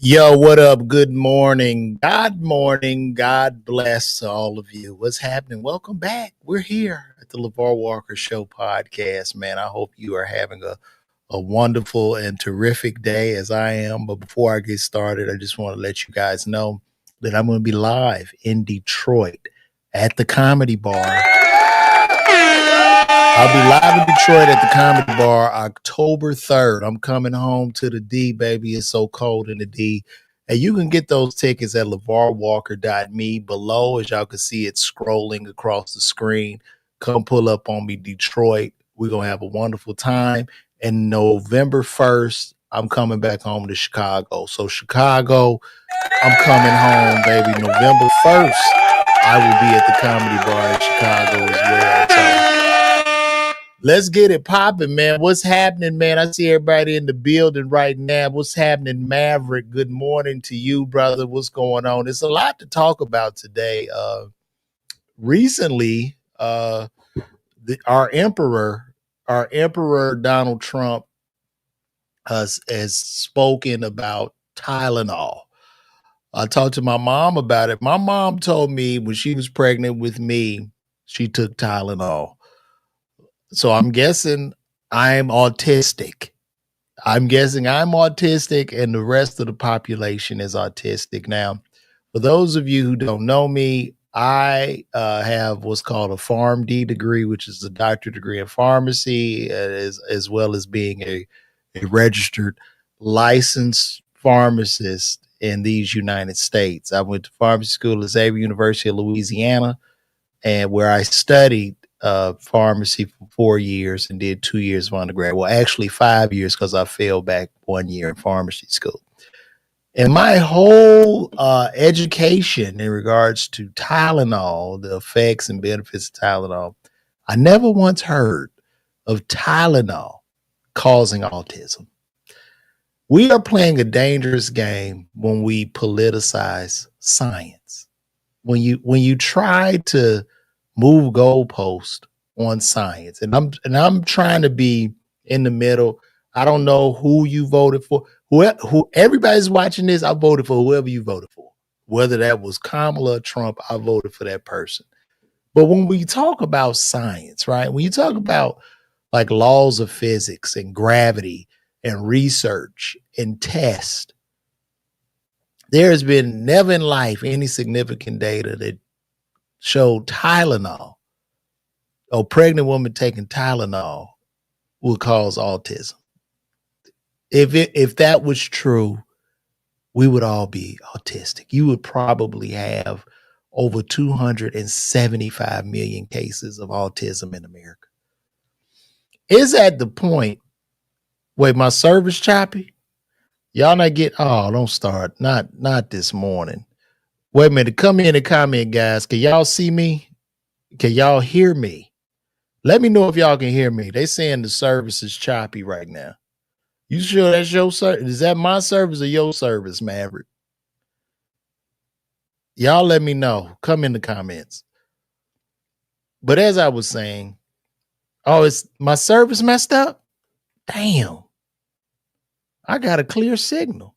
Yo, what up? Good morning. God morning. God bless to all of you. What's happening? Welcome back. We're here at the LeVar Walker Show podcast, man. I hope you are having a wonderful and terrific day as I am. But before I get started, I just want to let you guys know that I'm going to be live in Detroit at the Comedy Bar. I'll be live in Detroit at the Comedy Bar October 3rd. I'm coming home to the D, baby. It's so cold in the D. And you can get those tickets at LeVarWalker.me. Below, as y'all can see, it's scrolling across the screen. Come pull up on me, Detroit. We're going to have a wonderful time. And November 1st, I'm coming back home to Chicago. So Chicago, I'm coming home, baby. November 1st, I will be at the Comedy Bar in Chicago as well. So let's get it popping, man. What's happening, man? I see everybody in the building right now. What's happening, Maverick? Good morning to you, brother. What's going on? There's a lot to talk about today. Recently, our emperor Donald Trump has spoken about Tylenol. I talked to my mom about it. My mom told me when she was pregnant with me, she took Tylenol. So I'm guessing I'm autistic. I'm guessing I'm autistic and the rest of the population is autistic. Now, for those of you who don't know me, I have what's called a PharmD degree, which is a doctorate degree in pharmacy, as well as being a registered licensed pharmacist in these United States. I went to pharmacy school at Xavier University of Louisiana, and where I studied pharmacy for 4 years and did 2 years of undergrad. Well, actually 5 years because I failed back 1 year in pharmacy school. And my whole education in regards to Tylenol, the effects and benefits of Tylenol, I never once heard of Tylenol causing autism. We are playing a dangerous game when we politicize science. When you try to move goalpost on science, and I'm trying to be in the middle. I don't know who you voted for. Who everybody's watching this, I voted for whoever you voted for. Whether that was Kamala or Trump, I voted for that person. But when we talk about science, right? When you talk about like laws of physics and gravity and research and test, there has been never in life any significant data that showed Tylenol, a pregnant woman taking Tylenol, will cause autism. If that was true, we would all be autistic. You would probably have over 275 million cases of autism in America. Is at the point, wait, my service choppy? Y'all not get, oh, don't start. Not this morning. Wait a minute, come in and comment, guys. Can y'all see me? Can y'all hear me? Let me know if y'all can hear me. They saying the service is choppy right now. You sure that's your service? Is that my service or your service, Maverick? Y'all let me know. Come in the comments. But as I was saying, oh, is my service messed up? Damn. I got a clear signal.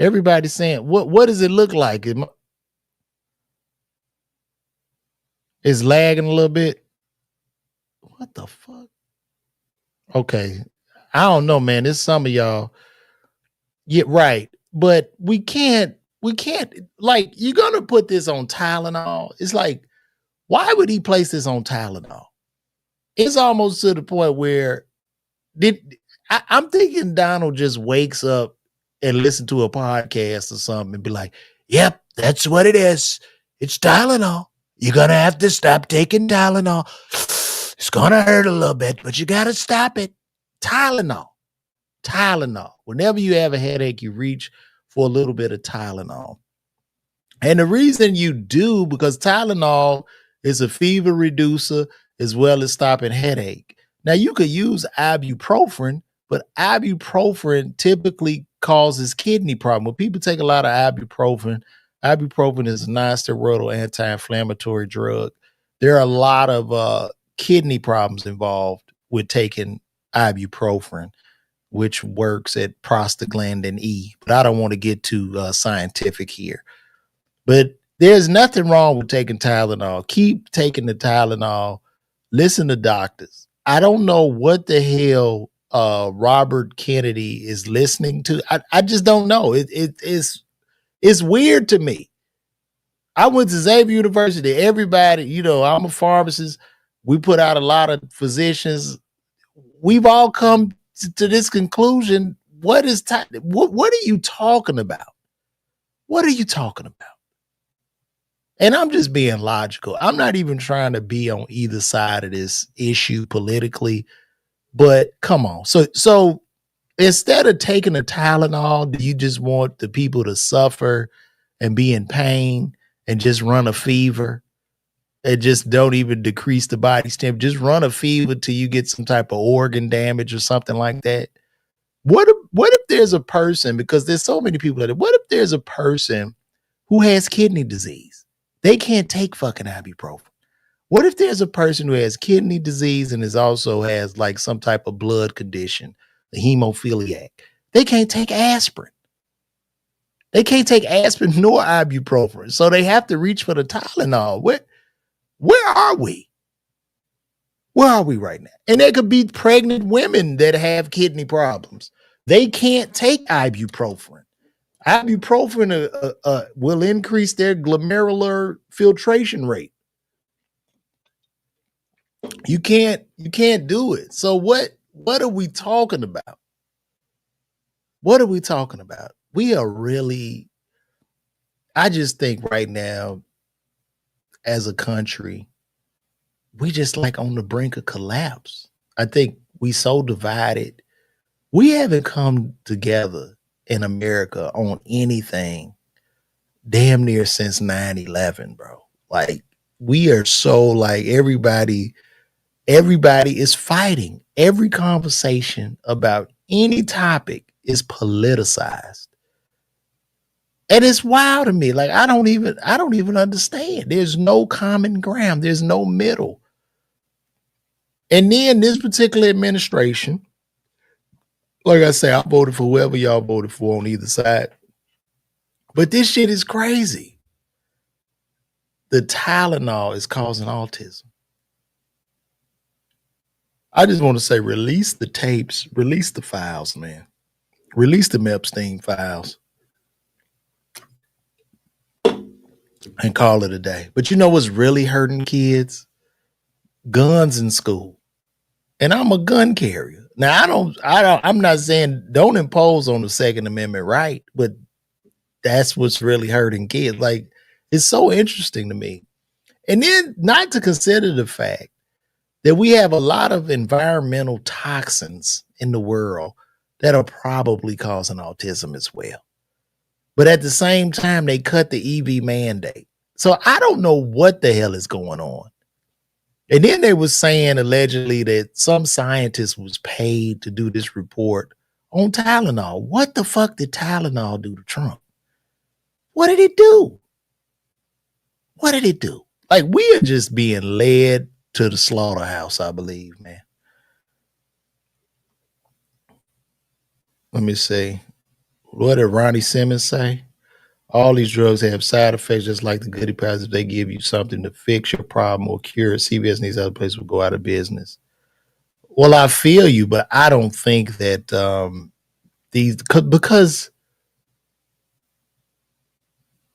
Everybody's saying, what does it look like? It's lagging a little bit. What the fuck? Okay. I don't know, man. It's some of y'all. Yeah, right. But we can't, like, you're going to put this on Tylenol. It's like, why would he place this on Tylenol? It's almost to the point where I'm thinking Donald just wakes up and listen to a podcast or something and be like, yep, that's what it is. It's Tylenol. You're going to have to stop taking Tylenol. It's going to hurt a little bit, but you got to stop it. Tylenol. Whenever you have a headache, you reach for a little bit of Tylenol. And the reason you do, because Tylenol is a fever reducer as well as stopping headache. Now, you could use ibuprofen, but ibuprofen typically causes kidney problem. When people take a lot of ibuprofen is a non-steroidal anti-inflammatory drug. There are a lot of kidney problems involved with taking ibuprofen. which works at prostaglandin E. But I don't want to get too scientific here. But there's nothing wrong with taking Tylenol. Keep taking the Tylenol. Listen to doctors. I don't know what the hell Robert Kennedy is listening to. I just don't know. It's weird to me. I went to Xavier University. Everybody, I'm a pharmacist. We put out a lot of physicians. We've all come to this conclusion. What are you talking about? What are you talking about? And I'm just being logical. I'm not even trying to be on either side of this issue politically, but come on. So instead of taking a Tylenol, do you just want the people to suffer and be in pain and just run a fever and just don't even decrease the body's temperature? Just run a fever till you get some type of organ damage or something like that. What if there's a person, because there's so many people that, what if there's a person who has kidney disease? They can't take fucking ibuprofen. What if there's a person who has kidney disease and also has like some type of blood condition, a hemophiliac? They can't take aspirin. They can't take aspirin nor ibuprofen. So they have to reach for the Tylenol. Where are we? Where are we right now? And there could be pregnant women that have kidney problems. They can't take ibuprofen. Ibuprofen will increase their glomerular filtration rate. You can't do it. So what are we talking about? What are we talking about? We are really, I just think right now, as a country, we just like on the brink of collapse. I think we so divided. We haven't come together in America on anything damn near since 9/11, bro. Like, we are so like everybody is fighting. Every conversation about any topic is politicized. And it's wild to me. Like, I don't even understand. There's no common ground. There's no middle. And then this particular administration, like I say, I voted for whoever y'all voted for on either side. But this shit is crazy. The Tylenol is causing autism. I just want to say, release the tapes, release the files, man. Release the Epstein files and call it a day. But you know what's really hurting kids? Guns in school. And I'm a gun carrier. Now, I'm not saying don't impose on the Second Amendment right, but that's what's really hurting kids. Like, it's so interesting to me. And then not to consider the fact that we have a lot of environmental toxins in the world that are probably causing autism as well. But at the same time, they cut the EV mandate. So I don't know what the hell is going on. And then they were saying allegedly that some scientist was paid to do this report on Tylenol. What the fuck did Tylenol do to Trump? What did it do? What did it do? Like, we are just being led to the slaughterhouse, I believe, man. Let me see. What did Ronnie Simmons say? All these drugs have side effects, just like the goody powders. If they give you something to fix your problem or cure it, CVS and these other places will go out of business. Well, I feel you, but I don't think that because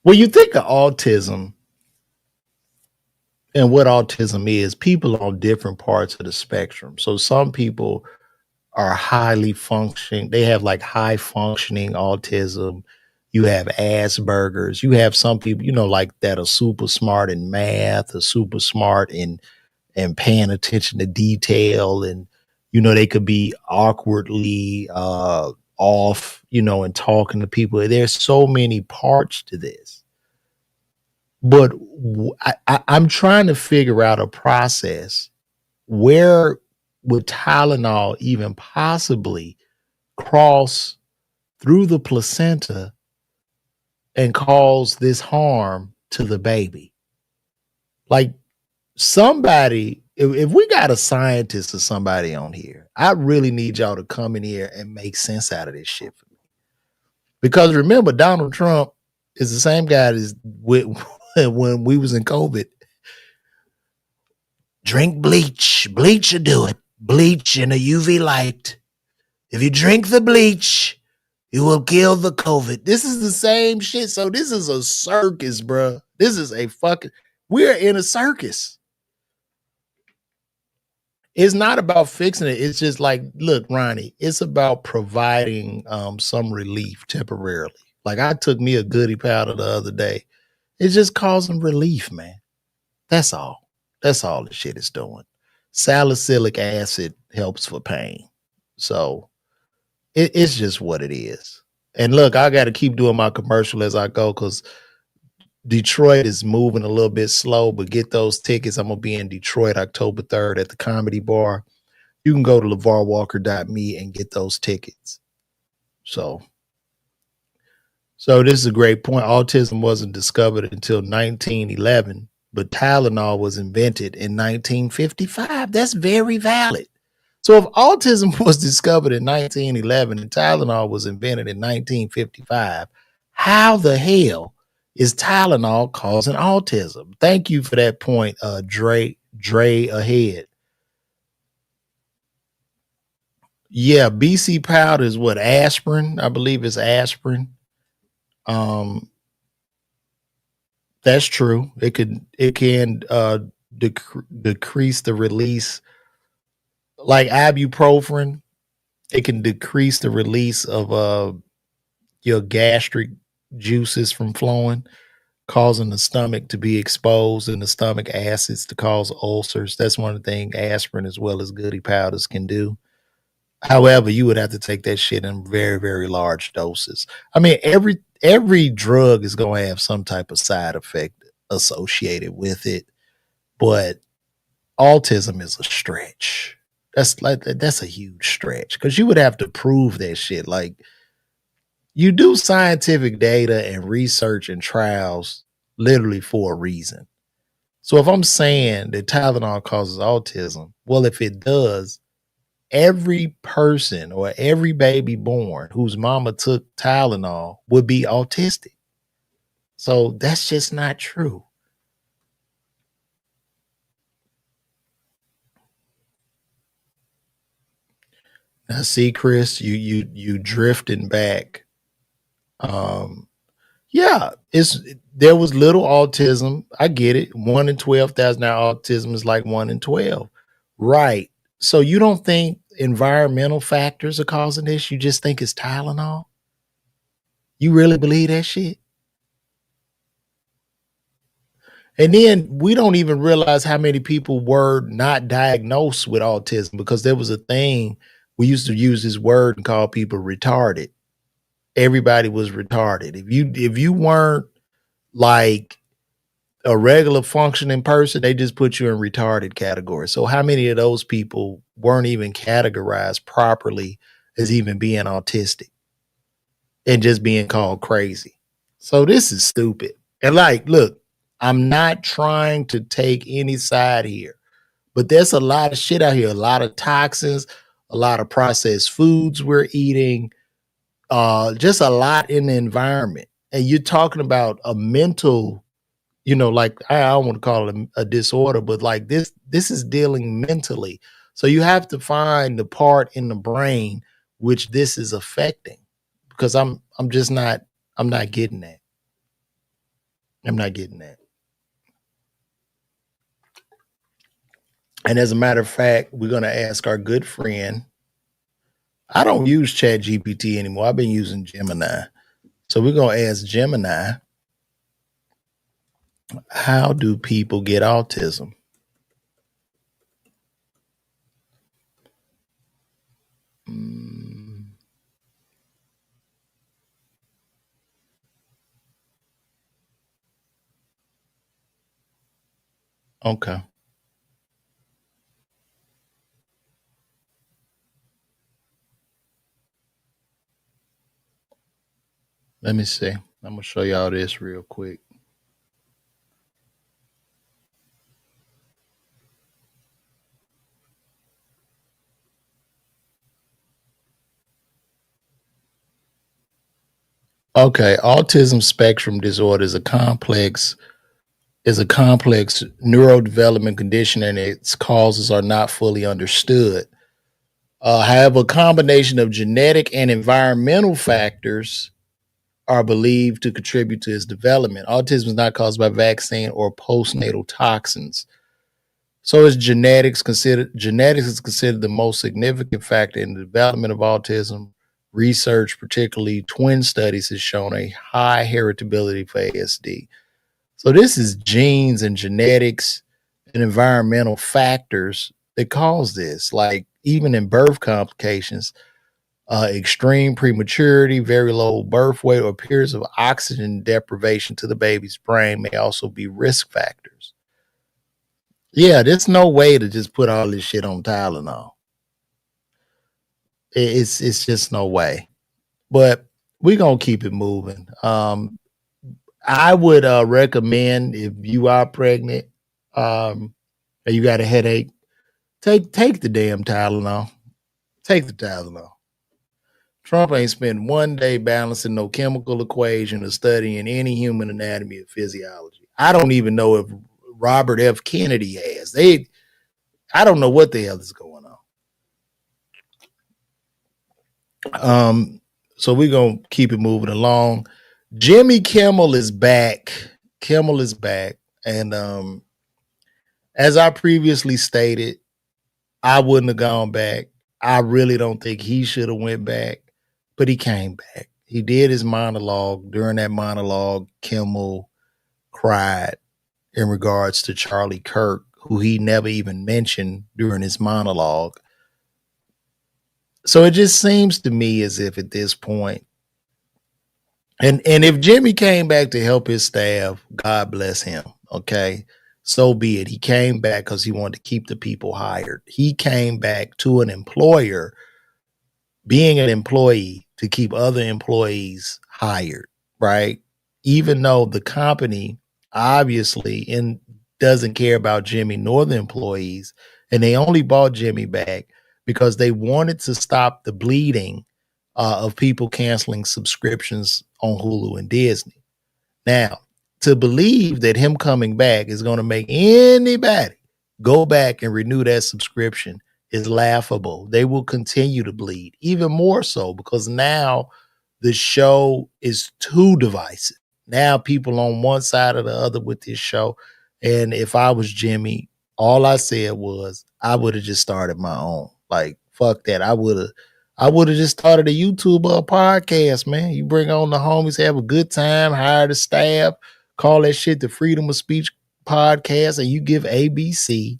when you think of autism and what autism is, people on different parts of the spectrum. So some people are highly functioning. They have like high functioning autism. You have Asperger's. You have some people, like that are super smart in math, or super smart in paying attention to detail. And, they could be awkwardly off, and talking to people. There's so many parts to this. But I'm trying to figure out a process where would Tylenol even possibly cross through the placenta and cause this harm to the baby. Like, somebody if we got a scientist or somebody on here, I really need y'all to come in here and make sense out of this shit for me. Because remember, Donald Trump is the same guy as when we was in COVID. Drink bleach. Bleach will do it. Bleach in a UV light. If you drink the bleach, you will kill the COVID. This is the same shit. So this is a circus, bro. This is a fucking. We're in a circus. It's not about fixing it. It's just like, look, Ronnie, it's about providing some relief temporarily. Like I took me a goody powder the other day. It's just causing relief, man. That's all. That's all the shit is doing. Salicylic acid helps for pain. So it's just what it is. And look, I got to keep doing my commercial as I go because Detroit is moving a little bit slow, but get those tickets. I'm going to be in Detroit October 3rd at the Comedy Bar. You can go to LeVarWalker.me and get those tickets. So this is a great point. Autism wasn't discovered until 1911, but Tylenol was invented in 1955. That's very valid. So if autism was discovered in 1911 and Tylenol was invented in 1955, how the hell is Tylenol causing autism? Thank you for that point, Dre ahead. Yeah, BC powder is what, aspirin? I believe it's aspirin. That's true. It can decrease the release, like ibuprofen. It can decrease the release of your gastric juices from flowing, causing the stomach to be exposed and the stomach acids to cause ulcers. That's one of the things aspirin as well as goody powders can do. However, you would have to take that shit in very, very large doses. I mean, every drug is going to have some type of side effect associated with it, but autism is a stretch. That's a huge stretch because you would have to prove that shit. Like you do scientific data and research and trials literally for a reason. So if I'm saying that Tylenol causes autism, well, if it does, every person or every baby born whose mama took Tylenol would be autistic. So that's just not true. Now, see, Chris, you drifting back. Yeah, there was little autism. I get it. 1 in 12,000. Now autism is like 1 in 12, right? So you don't think environmental factors are causing this? You just think it's Tylenol? You really believe that shit? And then we don't even realize how many people were not diagnosed with autism because there was a thing we used to use this word and call people retarded. Everybody was retarded. If you weren't like a regular functioning person, they just put you in retarded category. So how many of those people weren't even categorized properly as even being autistic and just being called crazy? So this is stupid. And like, look, I'm not trying to take any side here, but there's a lot of shit out here, a lot of toxins, a lot of processed foods we're eating, just a lot in the environment. And you're talking about a mental, like I don't want to call it a disorder, but like this is dealing mentally. So you have to find the part in the brain which this is affecting. Because I'm just not I'm not getting that. I'm not getting that. And as a matter of fact, we're gonna ask our good friend. I don't use Chat GPT anymore. I've been using Gemini. So we're gonna ask Gemini, how do people get autism? Mm, okay. Let me see. I'm gonna show y'all this real quick. Okay, autism spectrum disorder is a complex neurodevelopment condition, and its causes are not fully understood. However, a combination of genetic and environmental factors are believed to contribute to its development. Autism is not caused by vaccine or postnatal toxins. So is genetics is considered the most significant factor in the development of autism. Research, particularly twin studies, has shown a high heritability for ASD. So this is genes and genetics and environmental factors that cause this. Like even in birth complications, extreme prematurity, very low birth weight, or periods of oxygen deprivation to the baby's brain may also be risk factors. Yeah, there's no way to just put all this shit on Tylenol. It's just no way. But we're gonna keep it moving. I would recommend if you are pregnant, and you got a headache, take the damn Tylenol. Take the Tylenol. Trump ain't spent one day balancing no chemical equation or studying any human anatomy or physiology. I don't even know if Robert F. Kennedy has. I don't know what the hell is going on. So we're gonna keep it moving along. Jimmy Kimmel is back. Kimmel is back. And as I previously stated, I wouldn't have gone back. I really don't think he should have went back, but he came back. He did his monologue. During that monologue, Kimmel cried in regards to Charlie Kirk, who he never even mentioned during his monologue. So it just seems to me as if at this point, and if Jimmy came back to help his staff, God bless him. Okay. So be it. He came back because he wanted to keep the people hired. He came back to an employer, being an employee, to keep other employees hired, right? Even though the company obviously doesn't care about Jimmy nor the employees, and they only bought Jimmy back because they wanted to stop the bleeding of people canceling subscriptions on Hulu and Disney. Now, to believe that him coming back is going to make anybody go back and renew that subscription is laughable. They will continue to bleed, even more so because now the show is too divisive. Now people on one side or the other with this show. And if I was Jimmy, all I said was I would have just started my own. Like, fuck that. I would have just started a YouTube or a podcast, man. You bring on the homies, have a good time, hire the staff, call that shit the Freedom of Speech podcast, and you give ABC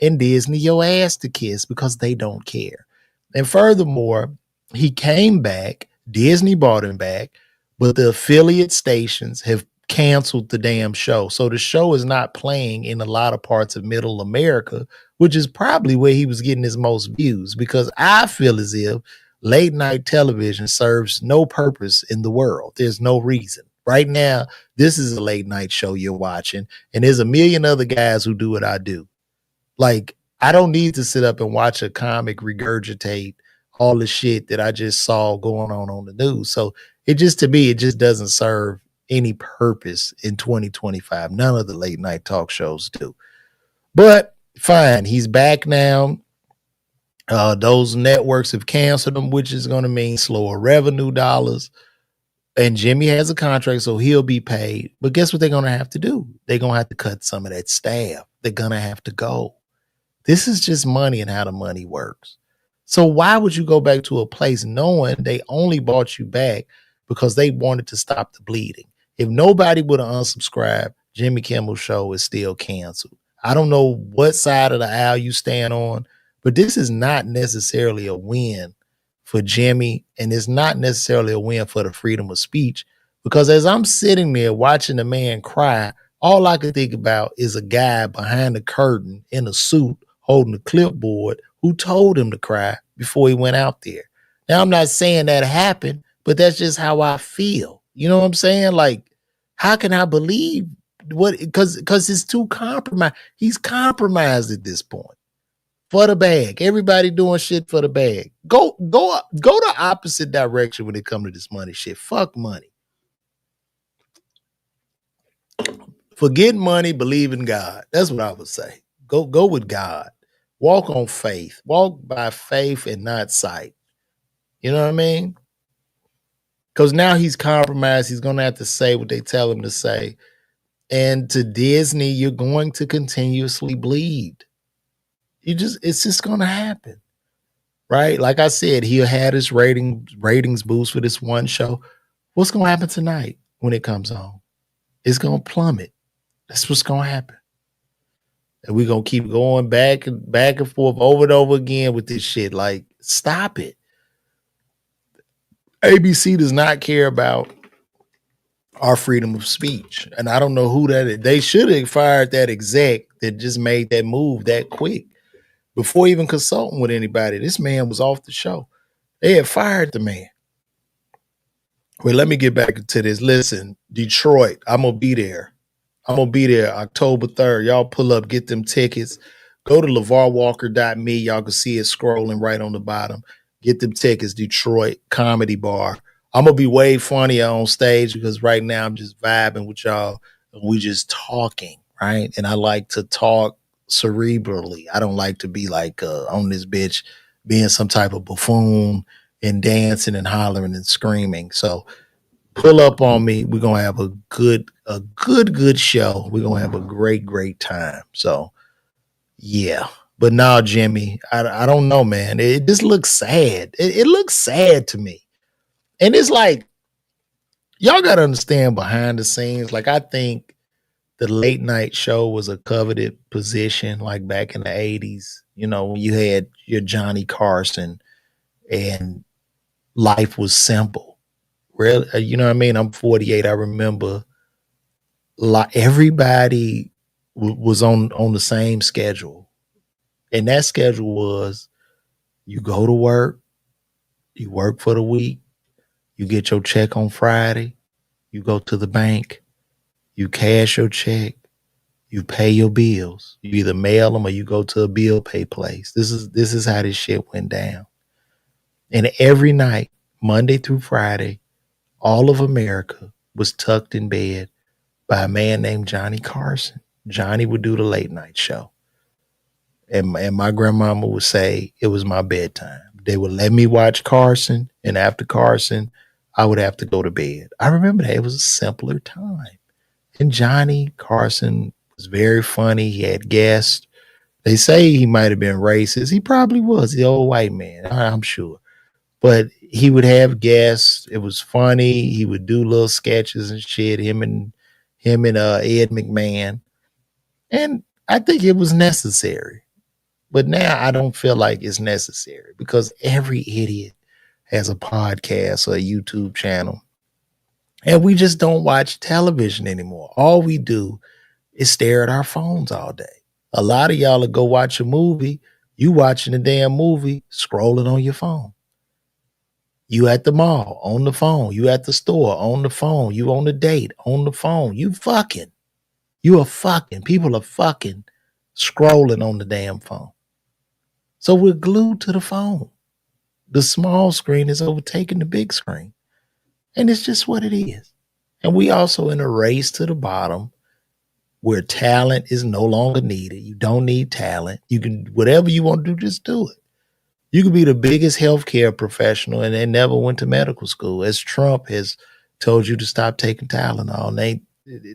and Disney your ass to kiss because they don't care. And furthermore, he came back, Disney brought him back, but the affiliate stations have canceled the damn show. So the show is not playing in a lot of parts of middle America, which is probably where he was getting his most views, because I feel as if late night television serves no purpose in the world. There's no reason. Right now, this is a late night show you're watching, and there's a million other guys who do what I do. Like, I don't need to sit up and watch a comic regurgitate all the shit that I just saw going on the news. So it just, to me, it just doesn't serve any purpose in 2025. None of the late night talk shows do. But fine, he's back now. Those networks have canceled him, which is going to mean slower revenue dollars. And Jimmy has a contract, so he'll be paid. But guess what they're going to have to do? They're going to have to cut some of that staff. They're going to have to go. This is just money and how the money works. So why would you go back to a place knowing they only bought you back because they wanted to stop the bleeding? If nobody would have unsubscribed, Jimmy Kimmel's show is still canceled. I don't know what side of the aisle you stand on, but this is not necessarily a win for Jimmy, and it's not necessarily a win for the freedom of speech, because as I'm sitting there watching the man cry, all I could think about is a guy behind the curtain in a suit holding a clipboard who told him to cry before he went out there. Now, I'm not saying that happened, but that's just how I feel. You know what I'm saying? Like, how can I believe what? Because it's too compromised. He's compromised at this point for the bag. Everybody doing shit for the bag. Go the opposite direction when it comes to this money shit. Fuck money. Forget money, believe in God. That's what I would say. Go with God. Walk on faith. Walk by faith and not sight. You know what I mean? Because now he's compromised. He's gonna have to say what they tell him to say. And to Disney, you're going to continuously bleed. It's just gonna happen. Right? Like I said, he'll have his ratings boost for this one show. What's gonna happen tonight when it comes on? It's gonna plummet. That's what's gonna happen. And we're gonna keep going back and forth over and over again with this shit. Like, stop it. ABC does not care about our freedom of speech. And I don't know who that is. They should have fired that exec that just made that move that quick before even consulting with anybody. This man was off the show. They had fired the man. Well, let me get back to this. Listen, Detroit, I'm going to be there. I'm going to be there October 3rd. Y'all pull up, get them tickets. Go to LeVarWalker.me. Y'all can see it scrolling right on the bottom. Get them tickets, Detroit Comedy Bar. I'm going to be way funnier on stage because right now I'm just vibing with y'all. We just talking, right? And I like to talk cerebrally. I don't like to be like on this bitch being some type of buffoon and dancing and hollering and screaming. So pull up on me. We're gonna have a good show. We're gonna have a great time. So yeah. But now, Jimmy, I don't know, man. It just looks sad. It looks sad to me. And it's like, y'all gotta understand behind the scenes. Like, I think the late night show was a coveted position, like back in the 80s, when you had your Johnny Carson and life was simple. Really, you know what I mean? I'm 48. I remember everybody was on the same schedule, and that schedule was you go to work, you work for the week, you get your check on Friday, you go to the bank, you cash your check, you pay your bills. You either mail them or you go to a bill pay place. This is how this shit went down. And every night, Monday through Friday, all of America was tucked in bed by a man named Johnny Carson. Johnny would do the late night show. And my grandmama would say it was my bedtime. They would let me watch Carson, and after Carson, I would have to go to bed. I remember that. It was a simpler time. And Johnny Carson was very funny. He had guests. They say he might have been racist. He probably was, the old white man, I'm sure. But he would have guests. It was funny. He would do little sketches and shit, him and Ed McMahon. And I think it was necessary. But now I don't feel like it's necessary because every idiot has a podcast or a YouTube channel. And we just don't watch television anymore. All we do is stare at our phones all day. A lot of y'all will go watch a movie. You watching the damn movie, scrolling on your phone. You at the mall, on the phone. You at the store, on the phone. You on a date, on the phone. You fucking. You are fucking. People are fucking scrolling on the damn phone. So we're glued to the phone. The small screen is overtaking the big screen. And it's just what it is. And we also in a race to the bottom where talent is no longer needed. You don't need talent. You can, whatever you want to do, just do it. You could be the biggest healthcare professional and they never went to medical school, as Trump has told you to stop taking Tylenol. And they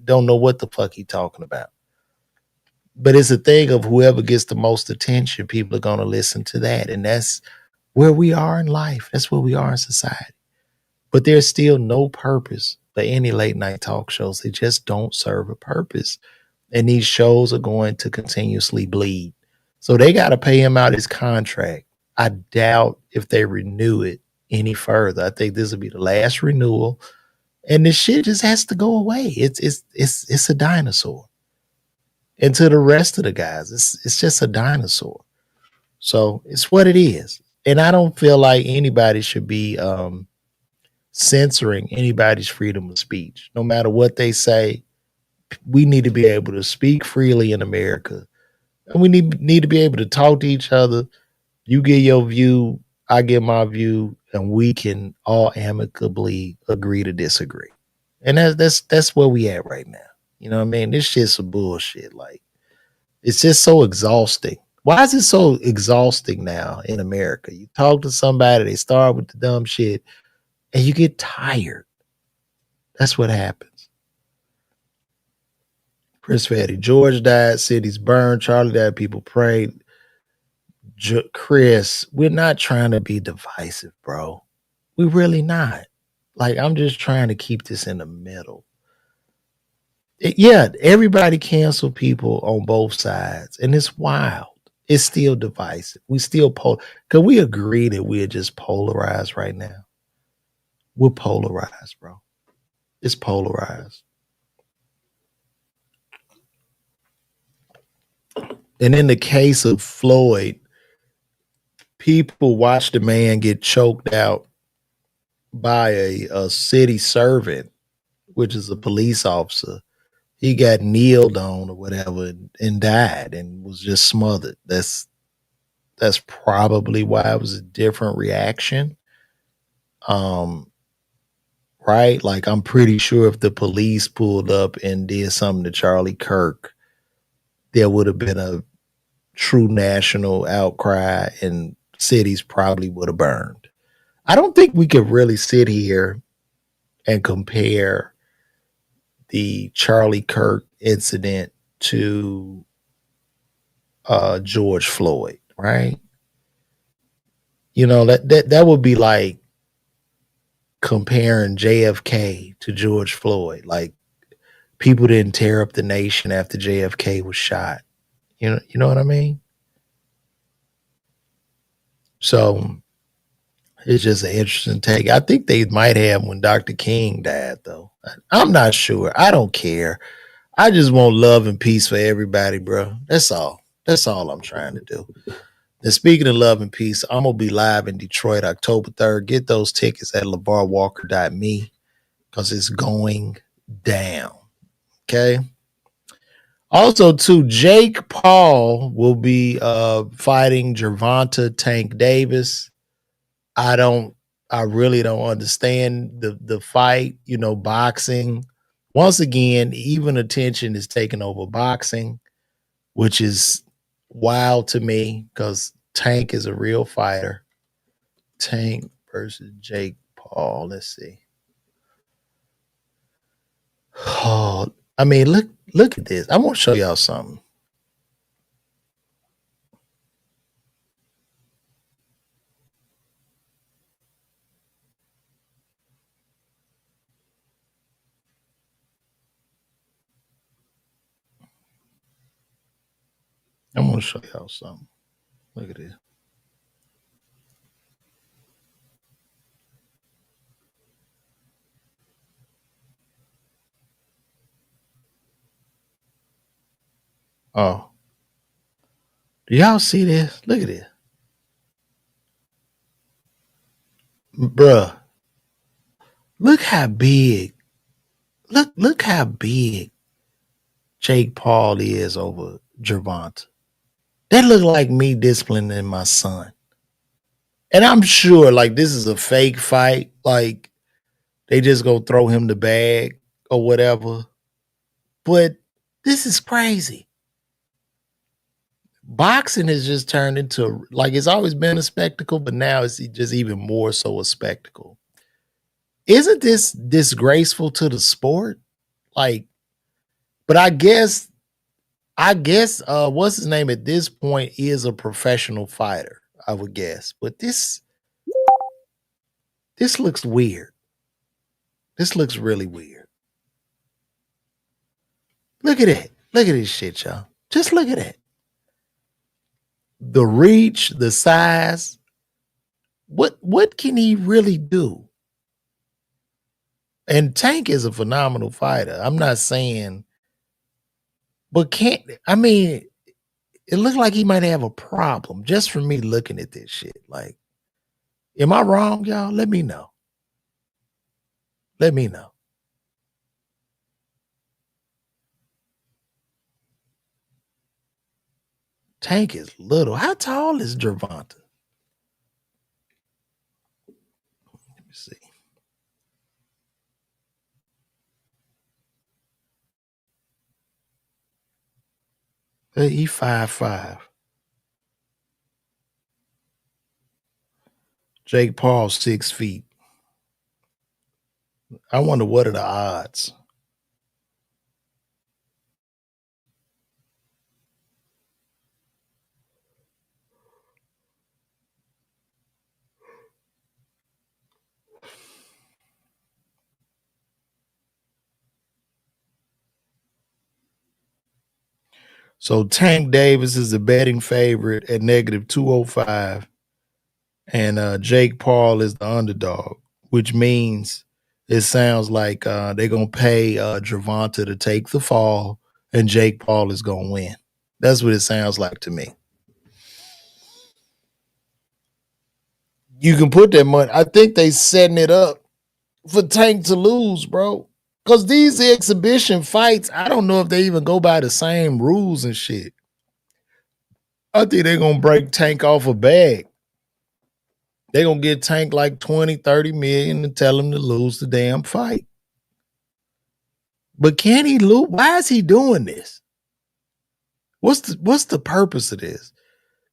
don't know what the fuck he's talking about. But it's a thing of whoever gets the most attention, people are going to listen to that. And that's where we are in life. That's where we are in society. But there's still no purpose for any late night talk shows. They just don't serve a purpose. And these shows are going to continuously bleed. So they got to pay him out his contract. I doubt if they renew it any further. I think this will be the last renewal. And this shit just has to go away. It's a dinosaur. And to the rest of the guys, it's just a dinosaur. So it's what it is. And I don't feel like anybody should be censoring anybody's freedom of speech. No matter what they say, we need to be able to speak freely in America. And we need to be able to talk to each other. You get your view, I get my view, and we can all amicably agree to disagree. And that's where we at right now. You know what I mean? This shit's some bullshit. Like, it's just so exhausting. Why is it so exhausting now in America? You talk to somebody, they start with the dumb shit, and you get tired. That's what happens. Chris Fatty, George died, cities burned, Charlie died, people prayed. Chris, we're not trying to be divisive, bro. We really not. Like, I'm just trying to keep this in the middle. Yeah, everybody cancel people on both sides, and it's wild. It's still divisive. We still because we agree that we're just polarized right now. We're polarized, bro. It's polarized. And in the case of Floyd, people watched the man get choked out by a city servant, which is a police officer. He got kneeled on or whatever and died and was just smothered. That's probably why it was a different reaction. Um, right? Like, I'm pretty sure if the police pulled up and did something to Charlie Kirk, there would have been a true national outcry and cities probably would have burned. I don't think we could really sit here and compare the Charlie Kirk incident to George Floyd, right? You know, that would be like comparing JFK to George Floyd. Like, people didn't tear up the nation after JFK was shot. You know what I mean? So it's just an interesting take. I think they might have when Dr. King died, though. I'm not sure. I don't care. I just want love and peace for everybody, bro. That's all. That's all I'm trying to do. And speaking of love and peace, I'm gonna be live in Detroit October 3rd. Get those tickets at LeVarWalker.me because it's going down. Okay. Also, too, Jake Paul will be fighting Gervonta Tank Davis. I don't I really don't understand the fight, boxing. Once again, even attention is taking over boxing, which is wild to me because Tank is a real fighter. Tank versus Jake Paul. Let's see. Oh, I mean, look at this. I want to show y'all something. I'm gonna show y'all something. Look at this. Oh, do y'all see this? Look at this, bruh. Look how big. Look how big Jake Paul is over Gervonta. That look like me disciplining my son. And I'm sure like this is a fake fight. Like they just go throw him the bag or whatever. But this is crazy. Boxing has just turned into like it's always been a spectacle, but now it's just even more so a spectacle. Isn't this disgraceful to the sport? Like, but I guess what's his name at this point is a professional fighter, I would guess. But this looks weird. This looks really weird. Look at it. Look at this shit, y'all. Just look at it. The reach, the size. What can he really do? And Tank is a phenomenal fighter. I'm not saying, but can't I mean it looked like he might have a problem just from me looking at this shit. Like, am I wrong, y'all? Let me know. Let me know. Tank is little. How tall is Gervonta? Let me see. He 5'5". Jake Paul 6 feet. I wonder what are the odds. So Tank Davis is the betting favorite at -205, and Jake Paul is the underdog, which means it sounds like they're gonna pay Gervonta to take the fall, and Jake Paul is gonna win. That's what it sounds like to me. You can put that money. I think they setting it up for Tank to lose, bro. Because these exhibition fights, I don't know if they even go by the same rules and shit. I think they're going to break Tank off a bag. They're going to get Tank like 20, 30 million and tell him to lose the damn fight. But can he lose? Why is he doing this? What's the purpose of this?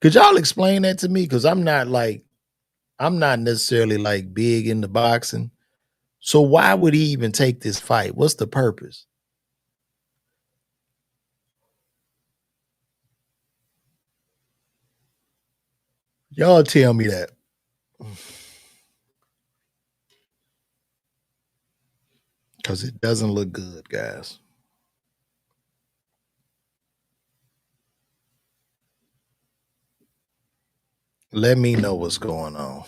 Could y'all explain that to me? Because I'm not necessarily like big into boxing. So why would he even take this fight? What's the purpose? Y'all tell me that. Because it doesn't look good, guys. Let me know what's going on.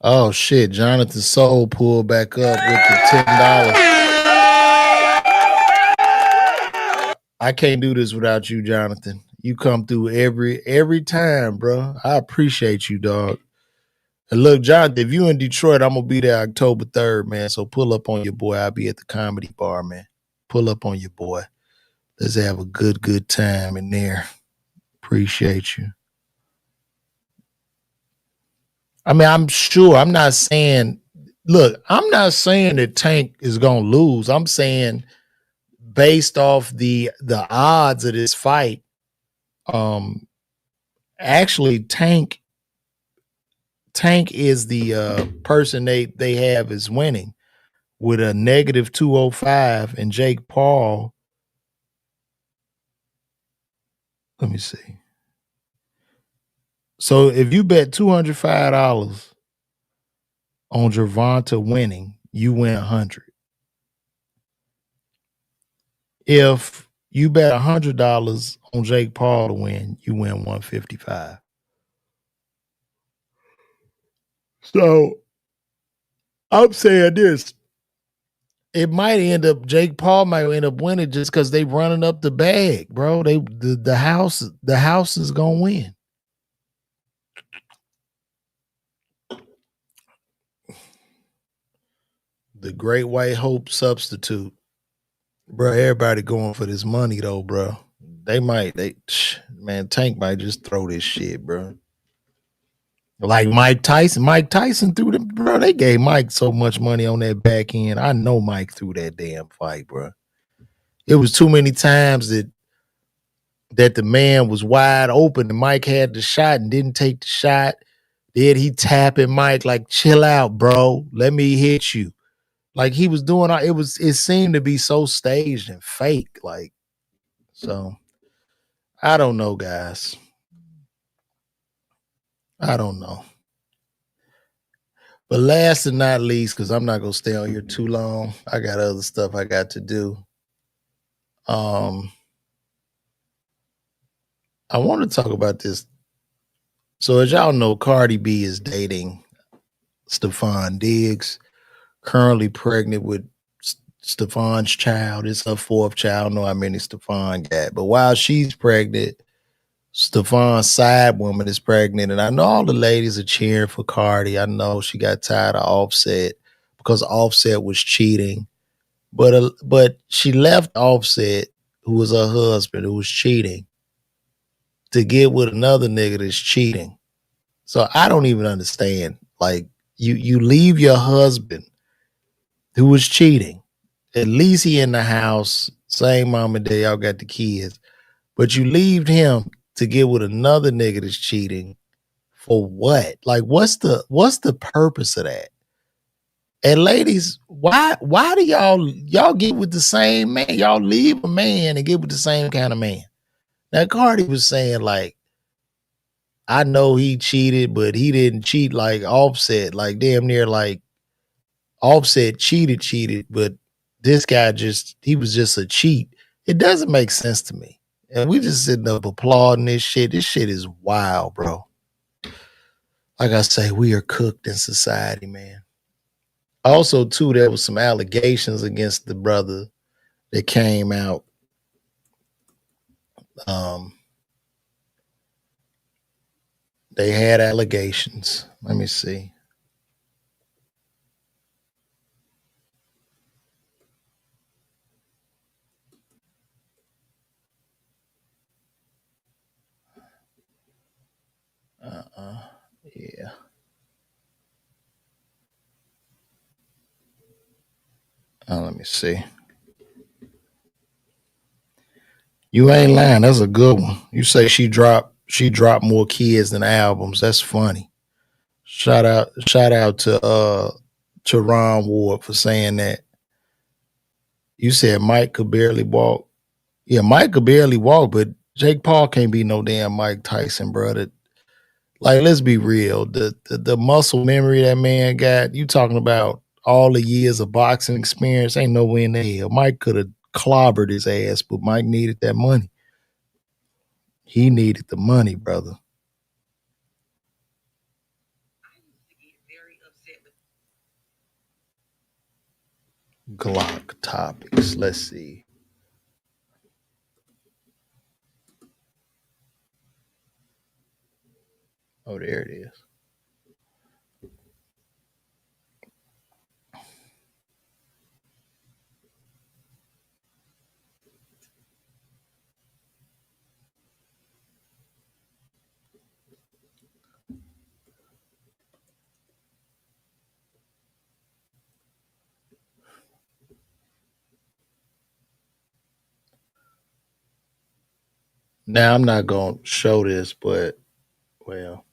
Oh shit, Jonathan Soul pulled back up with the $10. I can't do this without you, Jonathan. You come through every time, bro. I appreciate you, dog. And look, Jonathan, if you in Detroit, I'm gonna be there October 3rd, man. So pull up on your boy. I'll be at the comedy bar, man. Pull up on your boy. Let's have a good time in there. Appreciate you. I mean, I'm sure. I'm not saying. Look, I'm not saying that Tank is gonna lose. I'm saying based off the odds of this fight, um, actually Tank is the person they have is winning with a -205, and Jake Paul. Let me see. So if you bet $205 on Gervonta winning, you win 100. If you bet $100 on Jake Paul to win, you win 155. So I'm saying this. It might end up Jake Paul might end up winning just because they running up the bag, bro. The house is gonna win. The Great White Hope substitute, bro. Everybody going for this money though, bro. Man, Tank might just throw this shit, bro. Like Mike Tyson. Mike Tyson threw them, bro. They gave Mike so much money on that back end. I know Mike threw that damn fight, bro. It was too many times that the man was wide open and Mike had the shot and didn't take the shot. Then he tapping Mike like, chill out, bro. Let me hit you. Like he was doing it seemed to be so staged and fake. Like, so I don't know, guys. I don't know. But last and not least, because I'm not gonna stay on here too long. I got other stuff I got to do. I want to talk about this. So as y'all know, Cardi B is dating Steffon Digs, currently pregnant with Steffon's child. It's her fourth child. I don't know how many Steffon got. But while she's pregnant, Steffon's side woman is pregnant, and I know all the ladies are cheering for Cardi. I know she got tired of Offset because Offset was cheating, but she left Offset, who was her husband, who was cheating, to get with another nigga that's cheating. So I don't even understand. Like you leave your husband who was cheating. At least he in the house, same mom and dad, y'all got the kids. But you leave him to get with another nigga that's cheating for what? Like what's the purpose of that? And ladies, why do y'all get with the same man? Y'all leave a man and get with the same kind of man. Now Cardi was saying like, I know he cheated, but he didn't cheat like Offset, like damn near like Offset cheated, but this guy he was just a cheat. It doesn't make sense to me. And we just sitting up applauding this shit. This shit is wild, bro. Like I say, we are cooked in society, man. Also, too, there was some allegations against the brother that came out. Um, they had allegations. Let me see. Uh-uh. Yeah. Let me see. You ain't lying. That's a good one. You say she dropped more kids than albums. That's funny. Shout out to Ron Ward for saying that. You said Mike could barely walk. Yeah, Mike could barely walk, but Jake Paul can't be no damn Mike Tyson, brother. Like, let's be real. The muscle memory that man got, you talking about all the years of boxing experience, ain't no way in the hell. Mike could have clobbered his ass, but Mike needed that money. He needed the money, brother. Glock topics. Let's see. Oh, there it is. Now, I'm not going to show this, but, well,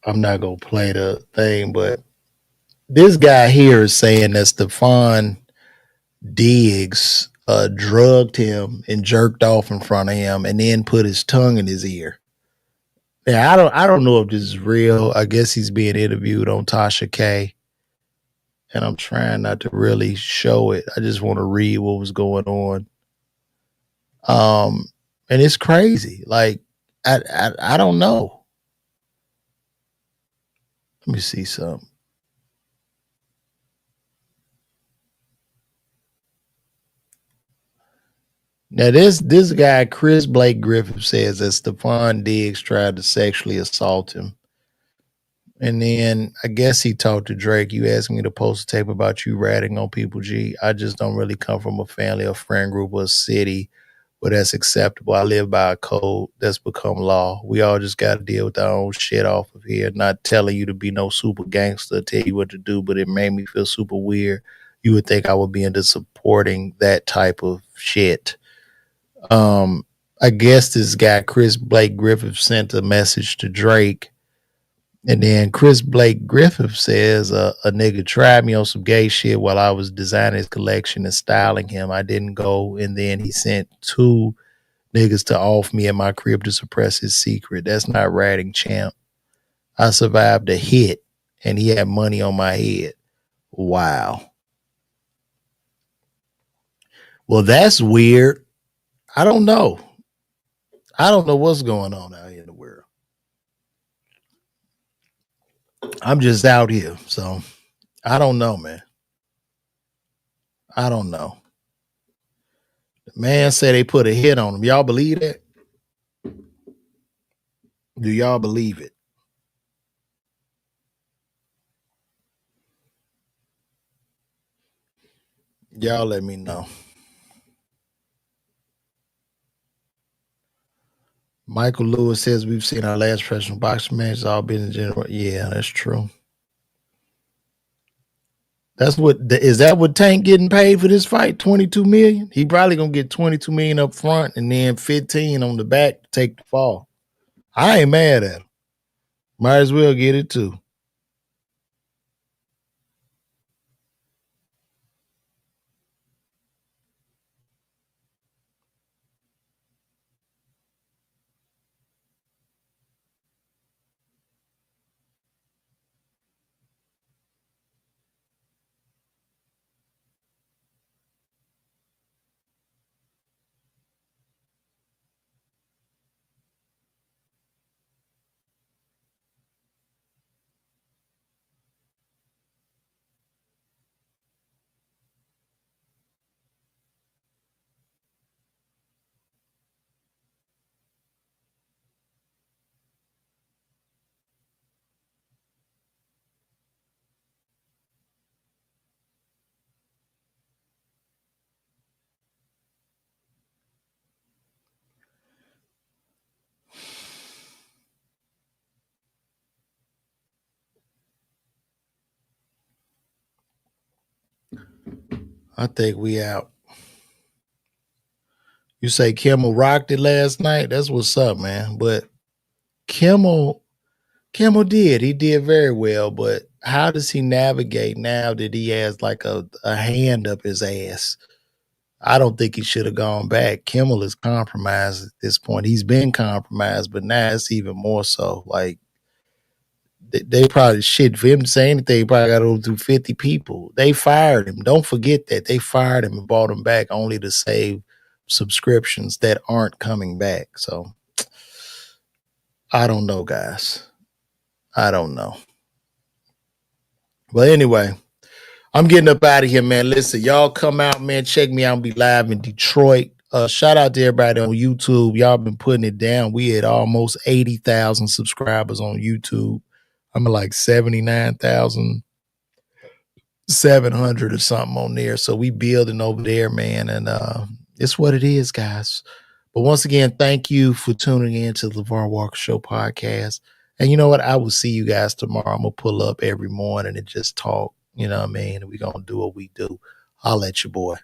I'm not going to play the thing, but this guy here is saying that Steffon Digs drugged him and jerked off in front of him and then put his tongue in his ear. Yeah, I don't know if this is real. I guess he's being interviewed on Tasha K. And I'm trying not to really show it. I just want to read what was going on. And it's crazy. Like, I don't know. Let me see something. Now this guy, Chris Blake Griffith, says that Steffon Diggs tried to sexually assault him. And then I guess he talked to Drake. You asked me to post a tape about you ratting on people, G. I just don't really come from a family or friend group or a city where that's acceptable. I live by a code that's become law. We all just got to deal with our own shit off of here. Not telling you to be no super gangster, tell you what to do, but it made me feel super weird. You would think I would be into supporting that type of shit. I guess this guy, Chris Blake Griffith, sent a message to Drake. And then Chris Blake Griffith says, a nigga tried me on some gay shit while I was designing his collection and styling him. I didn't go. And then he sent two niggas to off me in my crib to suppress his secret. That's not ratting, champ. I survived a hit and he had money on my head. Wow. Well, that's weird. I don't know. I don't know what's going on out here in the world. I'm just out here. So I don't know, man. I don't know. The man said they put a hit on him. Y'all believe that? Do y'all believe it? Y'all let me know. Michael Lewis says we've seen our last professional boxing match. It's all been in general. Yeah, that's true. That's what is that what Tank getting paid for this fight? 22 million? He probably gonna get 22 million up front and then 15 on the back to take the fall. I ain't mad at him. Might as well get it too. I think we out. You say Kimmel rocked it last night? That's what's up, man. But Kimmel Kimmel did. He did very well, but how does he navigate now that he has like a hand up his ass? I don't think he should have gone back. Kimmel is compromised at this point. He's been compromised, but now it's even more so. Like they probably shit for him to say anything. He probably got to go through 50 people. They fired him. Don't forget that they fired him and brought him back only to save subscriptions that aren't coming back. So I don't know, guys. I don't know. But anyway, I'm getting up out of here, man. Listen, y'all come out, man. Check me out. I'll be live in Detroit. Shout out to everybody on YouTube. Y'all been putting it down. We had almost 80,000 subscribers on YouTube. I'm at like 79,700 or something on there. So we building over there, man. And it's what it is, guys. But once again, thank you for tuning in to the LeVar Walker Show podcast. And you know what? I will see you guys tomorrow. I'm going to pull up every morning and just talk. You know what I mean? We're going to do what we do. I'll let you, boy.